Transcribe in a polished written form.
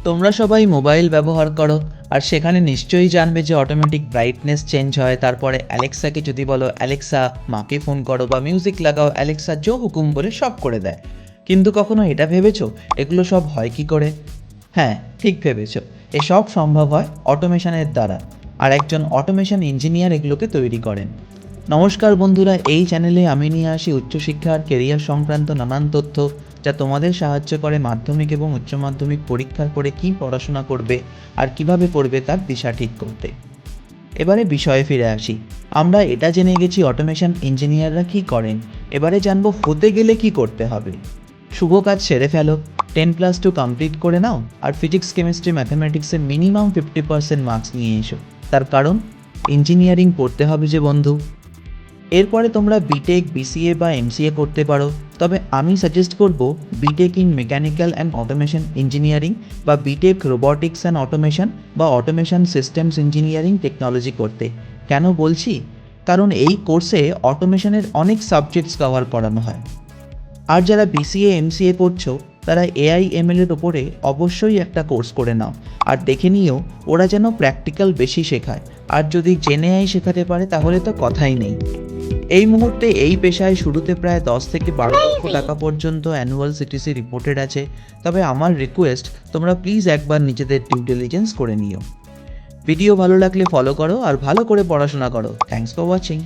তোমরা সবাই মোবাইল ব্যবহার করো, আর সেখানে নিশ্চয়ই জানবে যে অটোমেটিক ব্রাইটনেস চেঞ্জ হয়। তারপরে অ্যালেক্সাকে যদি বলো অ্যালেক্সা মাকে ফোন করো বা মিউজিক লাগাও, অ্যালেক্সা জো হুকুম বলে সব করে দেয়। কিন্তু কখনো এটা ভেবেছো এগুলো সব হয় কি করে? হ্যাঁ, ঠিক ভেবেছো। এসব সম্ভব হয় অটোমেশনের দ্বারা, আর একজন অটোমেশন ইঞ্জিনিয়ার এগুলোকে তৈরি করেন। নমস্কার বন্ধুরা, এই চ্যানেলে আমি নিয়ে আসি উচ্চশিক্ষা আর কেরিয়ার সংক্রান্ত নানান তথ্য, যা তোমাদের সাহায্য করে মাধ্যমিক এবং উচ্চ মাধ্যমিক পরীক্ষার পরে কী পড়াশোনা করবে আর কিভাবে পড়বে তার দিশা ঠিক করতে। এবারে বিষয়ে ফিরে আসি। আমরা এটা জেনে গেছি অটোমেশন ইঞ্জিনিয়াররা কী করেন, এবারে জানবো হতে গেলে কি করতে হবে। শুভ কাজ সেরে ফেলো, 10+2 কমপ্লিট করে নাও, আর ফিজিক্স কেমিস্ট্রি ম্যাথামেটিক্সে মিনিমাম 50% মার্কস নিয়ে এসো। তার কারণ ইঞ্জিনিয়ারিং পড়তে হবে যে বন্ধু। এরপরে তোমরা বিটেক, বিসিএ বা এমসিএ করতে পারো, তবে আমি সাজেস্ট করব BTech in mechanical and automation engineering বা বিটেক রোবটিক্স অ্যান্ড অটোমেশন বা অটোমেশন সিস্টেমস ইঞ্জিনিয়ারিং টেকনোলজি করতে। কেন বলছি? কারণ এই কোর্সে অটোমেশনের অনেক সাবজেক্টস কভার করানো হয়। আর যারা বিসিএ এমসিএ করছো তারা এআই এমএলের ওপরে অবশ্যই একটা কোর্স করে নাও, আর দেখে নিও ওরা যেন প্র্যাকটিক্যাল বেশি শেখায়। আর যদি জেনেআই শেখাতে পারে তাহলে তো কথাই নেই। এই মুহূর্তে এই পেশায় শুরুতে প্রায় 10 থেকে 12 লক্ষ টাকা পর্যন্ত অ্যানুয়াল সিটিসি রিপোর্টেড আছে। তবে আমার রিকোয়েস্ট, তোমরা প্লিজ একবার নিজেদের ডিউ ডিলিজেন্স করে নিও। ভিডিও ভালো লাগলে ফলো করো আর ভালো করে পড়াশোনা করো। Thanks for watching.